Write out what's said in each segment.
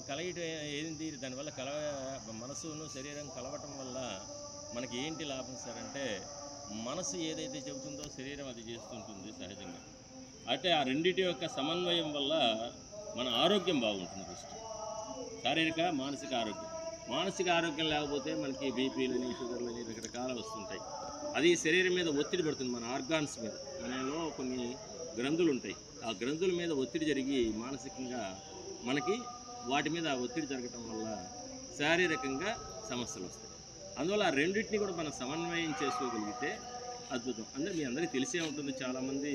కలయటం ఏంటి దానివల్ల మనసును శరీరం కలవటం వల్ల మనకి ఏంటి లాభం సార్ అంటే, మనసు ఏదైతే చెబుతుందో శరీరం అది చేస్తుంటుంది సహజంగా. అయితే ఆ రెండిటి యొక్క సమన్వయం వల్ల మన ఆరోగ్యం బాగుంటుంది. ఫస్ట్ శారీరక మానసిక ఆరోగ్యం. మానసిక ఆరోగ్యం లేకపోతే మనకి బీపీలని షుగర్లని రకరకాలు వస్తుంటాయి. అది శరీరం మీద ఒత్తిడి పడుతుంది, మన ఆర్గాన్స్ మీద. మనలో కొన్ని గ్రంథులు ఉంటాయి, ఆ గ్రంథుల మీద ఒత్తిడి జరిగి మానసికంగా మనకి వాటి మీద ఒత్తిడి జరగటం వల్ల శారీరకంగా సమస్యలు వస్తాయి. అందువల్ల ఆ రెండింటిని కూడా మనం సమన్వయం చేసుకోగలిగితే అద్భుతం. అంటే మీ అందరికీ తెలిసే ఉంటుంది, చాలామంది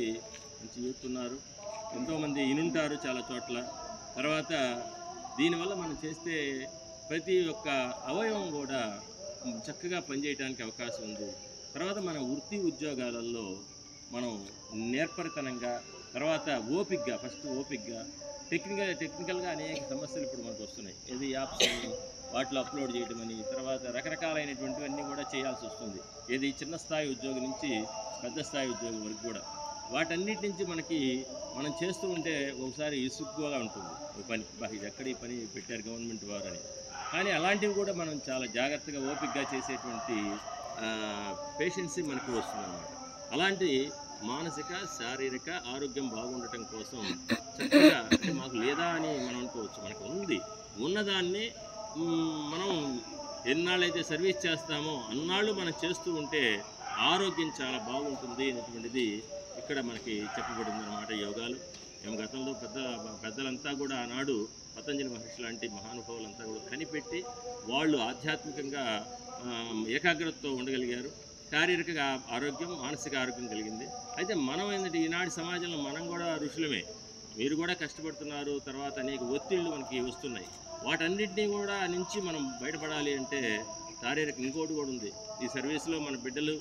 మంచి యూత్ ఉన్నారు, ఎంతోమంది ఇనుంటారు చాలా చోట్ల. తర్వాత దీనివల్ల మనం చేస్తే ప్రతి ఒక్క అవయవం కూడా చక్కగా పనిచేయడానికి అవకాశం ఉంది. తర్వాత మన వృత్తి ఉద్యోగాలలో మనం నేర్పరితనంగా, తర్వాత ఓపిక్గా, ఫస్ట్ ఓపిక్గా, టెక్నికల్గా అనేక సమస్యలు ఇప్పుడు మనకు వస్తున్నాయి. ఏది యాప్స్ వాటిలో అప్లోడ్ చేయడం అని, తర్వాత రకరకాలైనటువంటివన్నీ కూడా చేయాల్సి వస్తుంది. ఏది చిన్న స్థాయి ఉద్యోగం నుంచి పెద్ద స్థాయి ఉద్యోగం వరకు కూడా. వాటన్నిటి నుంచి మనం చేస్తూ ఉంటే ఒకసారి ఇసుగ్గా ఉంటుంది పని. ఇది ఎక్కడ ఈ పని పెట్టారు గవర్నమెంట్ వారు అని. కానీ అలాంటివి కూడా మనం చాలా జాగ్రత్తగా ఓపికగా చేసేటువంటి పేషెన్సీ మనకు వస్తుందన్నమాట. అలాంటి మానసిక శారీరక ఆరోగ్యం బాగుండటం కోసం చక్కగా, అంటే మాకు లేదా అని మనం అనుకోవచ్చు, మనకు ఉంది, ఉన్నదాన్ని మనం ఎన్నాళ్ళైతే సర్వీస్ చేస్తామో అన్నాళ్ళు మనం చేస్తూ ఉంటే ఆరోగ్యం చాలా బాగుంటుంది అనేటువంటిది ఇక్కడ మనకి చెప్పబడింది అన్నమాట. యోగాలు మేము గతంలో పెద్దలంతా కూడా ఆనాడు పతంజలి మహర్షి లాంటి మహానుభావులంతా కూడా కనిపెట్టి వాళ్ళు ఆధ్యాత్మికంగా ఏకాగ్రతతో ఉండగలిగారు. శారీరక ఆరోగ్యం, మానసిక ఆరోగ్యం కలిగింది. అయితే మనం ఏంటంటే ఈనాటి సమాజంలో మనం కూడా ఋషులమే, మీరు కూడా కష్టపడుతున్నారు. తర్వాత అనేక ఒత్తిళ్ళు మనకి వస్తున్నాయి. వాటన్నిటినీ కూడా నుంచి మనం బయటపడాలి అంటే శారీరక ఇంకోటి కూడా ఉంది. ఈ సర్వీస్లో మన బిడ్డలు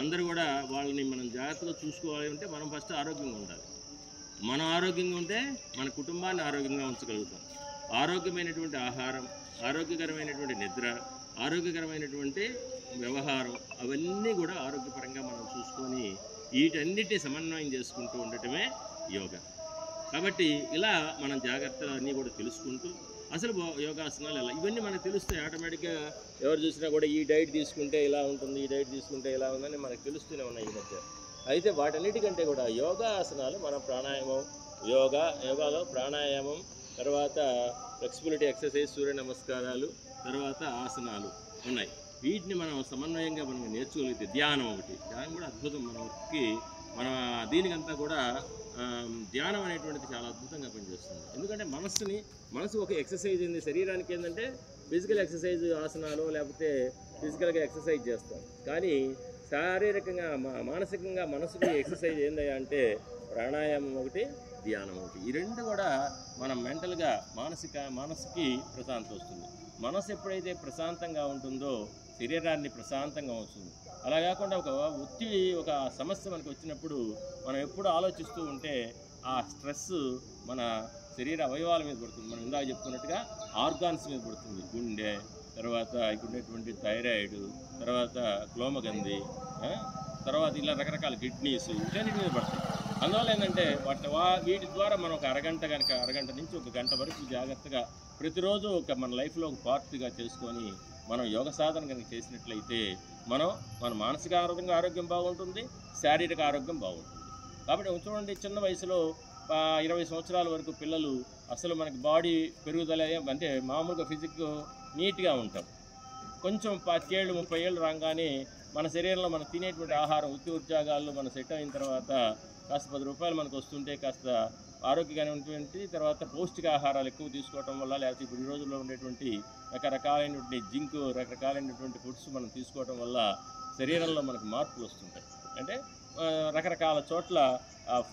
అందరూ కూడా వాళ్ళని మనం జాగ్రత్తగా చూసుకోవాలి అంటే మనం ఫస్ట్ ఆరోగ్యంగా ఉండాలి. మనం ఆరోగ్యంగా ఉంటే మన కుటుంబాన్ని ఆరోగ్యంగా ఉంచగలుగుతాం. ఆరోగ్యమైనటువంటి ఆహారం, ఆరోగ్యకరమైనటువంటి నిద్ర, ఆరోగ్యకరమైనటువంటి వ్యవహారం, అవన్నీ కూడా ఆరోగ్యపరంగా మనం చూసుకొని వీటన్నిటిని సమన్వయం చేసుకుంటూ ఉండటమే యోగా. కాబట్టి ఇలా మనం జాగ్రత్తలు అన్నీ కూడా తెలుసుకుంటూ అసలు యోగాసనాలు ఎలా ఇవన్నీ మనకు తెలుస్తాయి ఆటోమేటిక్గా. ఎవరు చూసినా కూడా ఈ డైట్ తీసుకుంటే ఇలా ఉంటుంది, ఈ డైట్ తీసుకుంటే ఇలా ఉందని మనకు తెలుస్తూనే ఉన్నాయి ఈ మధ్య. అయితే వాటన్నిటికంటే కూడా యోగాసనాలు, మన ప్రాణాయామం, యోగాలో ప్రాణాయామం, తర్వాత ఫ్లెక్సిబిలిటీ ఎక్సర్సైజ్, సూర్య నమస్కారాలు, తర్వాత ఆసనాలు ఉన్నాయి. వీటిని మనం సమన్వయంగా మనం నేర్చుకోగలిగితే, ధ్యానం కూడా అద్భుతం. మన దీనికంతా కూడా ధ్యానం అనేటువంటిది చాలా అద్భుతంగా పనిచేస్తుంది. ఎందుకంటే మనసు ఒక ఎక్సర్సైజ్ ఉంది. శరీరానికి ఏంటంటే ఫిజికల్ ఎక్సర్సైజ్ ఆసనాలు, లేకపోతే ఫిజికల్గా ఎక్సర్సైజ్ చేస్తాం. కానీ శారీరకంగా మానసికంగా మనసుకి ఎక్సర్సైజ్ ఏందయ్యా అంటే ప్రాణాయామం ఒకటి, ధ్యానం ఒకటి. ఈ రెండు కూడా మనం మెంటల్గా మనసుకి ప్రశాంతత వస్తుంది. మనసు ఎప్పుడైతే ప్రశాంతంగా ఉంటుందో శరీరాన్ని ప్రశాంతంగా వస్తుంది. అలా కాకుండా ఒక సమస్య మనకు వచ్చినప్పుడు మనం ఎప్పుడు ఆలోచిస్తూ ఉంటే ఆ స్ట్రెస్ మన శరీర అవయవాల మీద పడుతుంది. మనం ఇందాక చెప్పుకున్నట్టుగా ఆర్గాన్స్ మీద పడుతుంది. గుండె, తర్వాత ఇక్కడ ఉండేటువంటి థైరాయిడ్, తర్వాత క్లోమగంది, తర్వాత ఇలా రకరకాల కిడ్నీస్, ఇవన్నిటి మీద పడతాయి. అందువల్ల ఏంటంటే వీటి ద్వారా మనం ఒక అరగంట నుంచి ఒక గంట వరకు జాగ్రత్తగా ప్రతిరోజు మన లైఫ్లో ఒక పార్ట్గా చేసుకొని మనం యోగ సాధన కనుక చేసినట్లయితే మన మానసిక ఆరోగ్యం బాగుంటుంది, శారీరక ఆరోగ్యం బాగుంటుంది. కాబట్టి చూడండి, చిన్న వయసులో 20 సంవత్సరాల వరకు పిల్లలు అసలు మనకి బాడీ పెరుగుదల అంటే మామూలుగా ఫిజిక్ నీట్గా ఉంటాం. కొంచెం 25 ఏళ్ళు 30 ఏళ్ళు రాగానే మన శరీరంలో మనం తినేటువంటి ఆహారం, ఉద్యోగాల్లో మనం సెట్ అయిన తర్వాత కాస్త 10 రూపాయలు మనకు వస్తుంటే కాస్త ఆరోగ్యకరమైనటువంటి, తర్వాత పౌష్టికాహారాలు ఎక్కువ తీసుకోవటం వల్ల, లేకపోతే ఇప్పుడు ఈ రోజుల్లో ఉండేటువంటి రకరకాలైనటువంటి జింక్, రకరకాలైనటువంటి ఫుడ్స్ మనం తీసుకోవటం వల్ల శరీరంలో మనకు మార్పులు వస్తుంటాయి. అంటే రకరకాల చోట్ల